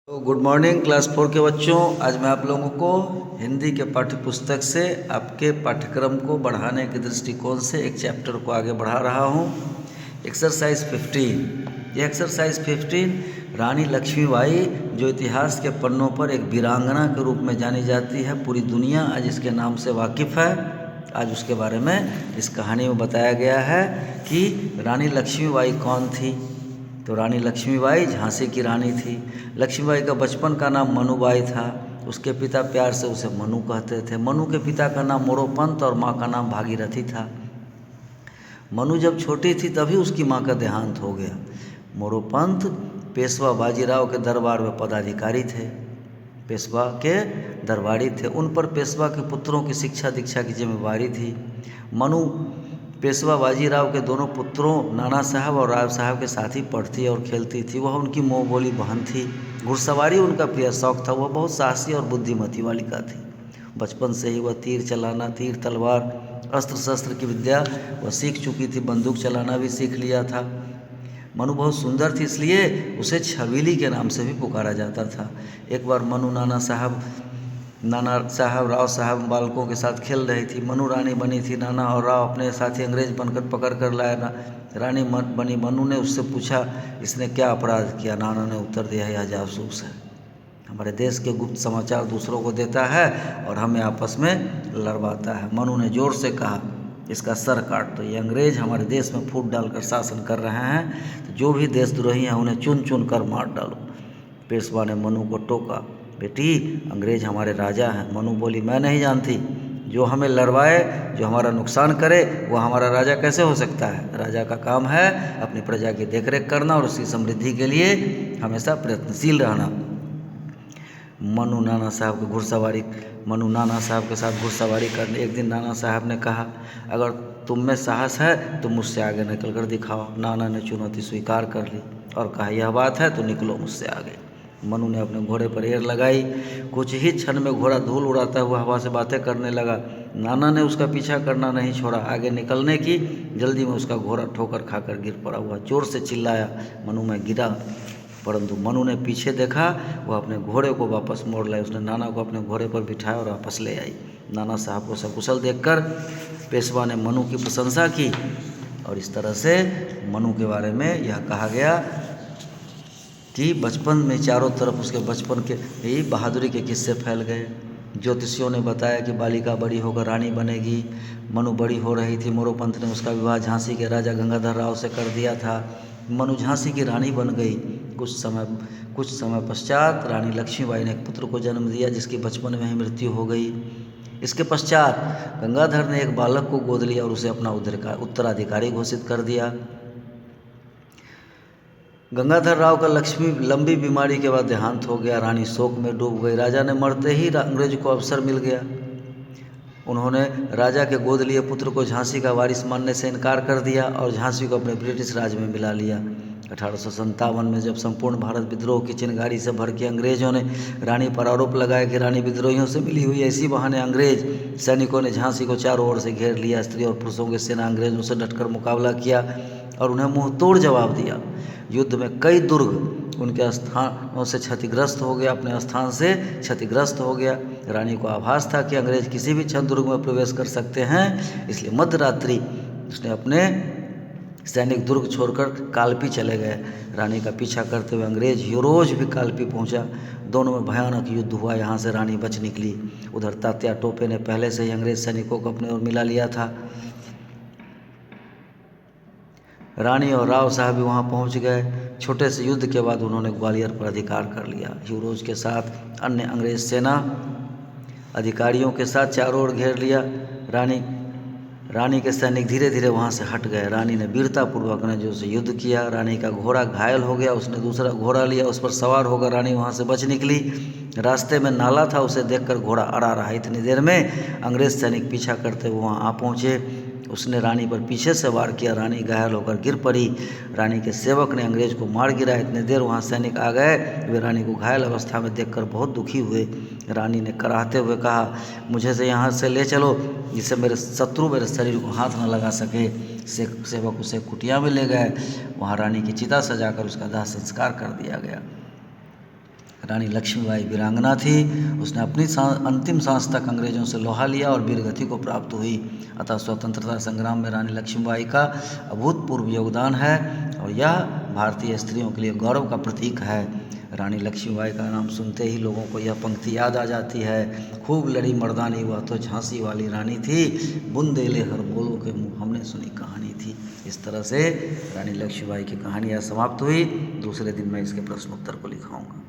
तो good morning class 4 के बच्चों। आज मैं आप लोगों को हिंदी के पाठ्य पुस्तक से आपके पाठ्यक्रम को बढ़ाने के दृष्टिकोण से एक चैप्टर को आगे बढ़ा रहा हूँ। एक्सरसाइज 15। ये एक्सरसाइज 15 रानी लक्ष्मीबाई जो इतिहास के पन्नों पर एक वीरांगना के रूप में जानी जाती है, पूरी दुनिया आज इसके नाम से वाकिफ़ है। आज उसके बारे में इस कहानी में बताया गया है कि रानी लक्ष्मीबाई कौन थी। तो रानी लक्ष्मीबाई झांसी की रानी थी। लक्ष्मीबाई का बचपन का नाम मनुबाई था। उसके पिता प्यार से उसे मनु कहते थे। मनु के पिता का नाम मोरोपंत और माँ का नाम भागीरथी था। मनु जब छोटी थी तभी उसकी माँ का देहांत हो गया। मोरोपंत पेशवा बाजीराव के दरबार में पदाधिकारी थे, पेशवा के दरबारी थे। उन पर पेशवा के पुत्रों की शिक्षा दीक्षा की जिम्मेवारी थी। मनु पेशवा बाजीराव के दोनों पुत्रों नाना साहब और राव साहब के साथ ही पढ़ती और खेलती थी। वह उनकी मोह बोली बहन थी। घुड़सवारी उनका प्रिय शौक था। वह बहुत साहसी और बुद्धिमती बालिका थी। बचपन से ही वह तीर चलाना, तीर तलवार, अस्त्र शस्त्र की विद्या वह सीख चुकी थी। बंदूक चलाना भी सीख लिया था। मनु बहुत सुंदर थी, इसलिए उसे छबीली के नाम से भी पुकारा जाता था। एक बार मनु नाना साहब राव साहब बालकों के साथ खेल रही थी। मनु रानी बनी थी। नाना और राव अपने साथी अंग्रेज बनकर पकड़ कर लाया। रानी बनी मनु ने उससे पूछा, इसने क्या अपराध किया। नाना ने उत्तर दिया, यह जासूस है, हमारे देश के गुप्त समाचार दूसरों को देता है और हमें आपस में लड़वाता है। मनु ने जोर से कहा, इसका सर काट दो। ये अंग्रेज हमारे देश में फूट डालकर शासन कर रहे हैं, तो जो भी देशद्रोही हैं उन्हें चुन चुन कर मार डालो। पेशवा ने मनु को टोका, बेटी अंग्रेज हमारे राजा हैं। मनु बोली, मैं नहीं जानती, जो हमें लड़वाए, जो हमारा नुकसान करे, वो हमारा राजा कैसे हो सकता है। राजा का काम है अपनी प्रजा की देखरेख करना और उसकी समृद्धि के लिए हमेशा प्रयत्नशील रहना। मनु नाना साहब के साथ घुड़सवारी करने एक दिन नाना साहब ने कहा, अगर तुम में साहस है तो मुझसे आगे निकल कर दिखाओ। नाना ने चुनौती स्वीकार कर ली और कहा, यह बात है तो निकलो मुझसे आगे। मनु ने अपने घोड़े पर एड़ लगाई। कुछ ही क्षण में घोड़ा धूल उड़ाता हुआ हवा से बातें करने लगा। नाना ने उसका पीछा करना नहीं छोड़ा। आगे निकलने की जल्दी में उसका घोड़ा ठोकर खाकर गिर पड़ा। हुआ जोर से चिल्लाया, मनु मैं गिरा। परंतु मनु ने पीछे देखा, वह अपने घोड़े को वापस मोड़ लाई। उसने नाना को अपने घोड़े पर बिठाया और वापस ले आई। नाना साहब को सकुशल देखकर पेशवा ने मनु की प्रशंसा की और इस तरह से मनु के बारे में यह कहा गया कि बचपन में चारों तरफ उसके बचपन के ही बहादुरी के किस्से फैल गए। ज्योतिषियों ने बताया कि बालिका बड़ी होकर रानी बनेगी। मनु बड़ी हो रही थी। मोरोपंत ने उसका विवाह झांसी के राजा गंगाधर राव से कर दिया था। मनु झांसी की रानी बन गई। कुछ समय पश्चात रानी लक्ष्मीबाई ने एक पुत्र को जन्म दिया, जिसकी बचपन में ही मृत्यु हो गई। इसके पश्चात गंगाधर ने एक बालक को गोद लिया और उसे अपना उत्तराधिकारी घोषित कर दिया। गंगाधर राव का लंबी बीमारी के बाद देहांत हो गया। रानी शोक में डूब गई। राजा ने मरते ही अंग्रेज को अवसर मिल गया। उन्होंने राजा के गोद लिए पुत्र को झांसी का वारिस मानने से इनकार कर दिया और झांसी को अपने ब्रिटिश राज में मिला लिया। 1857 में जब संपूर्ण भारत विद्रोह की चिंगारी से भर के अंग्रेजों ने रानी पर आरोप लगाया कि रानी विद्रोहियों से मिली हुई, ऐसी बहाने अंग्रेज सैनिकों ने झांसी को चारों ओर से घेर लिया। स्त्री और पुरुषों की सेना अंग्रेजों से डटकर मुकाबला किया और उन्हें मुंह तोड़ जवाब दिया। युद्ध में कई दुर्ग उनके स्थानों से क्षतिग्रस्त हो गया, अपने स्थान से क्षतिग्रस्त हो गया। रानी को आभास था कि अंग्रेज किसी भी क्षण दुर्ग में प्रवेश कर सकते हैं, इसलिए मध्यरात्रि उसने अपने सैनिक दुर्ग छोड़कर कालपी चले गए। रानी का पीछा करते हुए अंग्रेज यूरोज भी कालपी पहुंचा। दोनों में भयानक युद्ध हुआ। यहाँ से रानी बच निकली। उधर तात्या टोपे ने पहले से ही अंग्रेज सैनिकों को अपने ओर मिला लिया था। रानी और राव साहब भी वहाँ पहुँच गए। छोटे से युद्ध के बाद उन्होंने ग्वालियर पर अधिकार कर लिया। यूरोज के साथ अन्य अंग्रेज सेना अधिकारियों के साथ चारों ओर घेर लिया। रानी के सैनिक धीरे धीरे वहाँ से हट गए। रानी ने वीरतापूर्वक अंग्रेजों से युद्ध किया। रानी का घोड़ा घायल हो गया। उसने दूसरा घोड़ा लिया, उस पर सवार होकर रानी वहाँ से बच निकली। रास्ते में नाला था, उसे देखकर घोड़ा अड़ा रहा। इतनी देर में अंग्रेज सैनिक पीछा करते हुए वहाँ आ पहुँचे। उसने रानी पर पीछे से वार किया। रानी घायल होकर गिर पड़ी। रानी के सेवक ने अंग्रेज को मार गिरा। इतने देर वहाँ सैनिक आ गए। वे रानी को घायल अवस्था में देखकर बहुत दुखी हुए। रानी ने कराहते हुए कहा, मुझे से यहाँ से ले चलो, जिससे मेरे शत्रु मेरे शरीर को हाथ न लगा सके। सेवक उसे कुटिया में ले गए। वहाँ रानी की चिता सजाकर उसका दाह संस्कार कर दिया गया। रानी लक्ष्मीबाई वीरांगना थी। उसने अपनी अंतिम सांस तक अंग्रेजों से लोहा लिया और वीरगति को प्राप्त हुई। अतः स्वतंत्रता संग्राम में रानी लक्ष्मीबाई का अभूतपूर्व योगदान है और यह भारतीय स्त्रियों के लिए गौरव का प्रतीक है। रानी लक्ष्मीबाई का नाम सुनते ही लोगों को यह पंक्ति याद आ जाती है, खूब लड़ी मर्दानी वह तो झांसी वाली रानी थी, बुंदेले हर बोलो के मुँह हमने सुनी कहानी थी। इस तरह से रानी लक्ष्मीबाई की कहानी यह समाप्त हुई। दूसरे दिन मैं इसके प्रश्नोत्तर को लिखाऊंगा।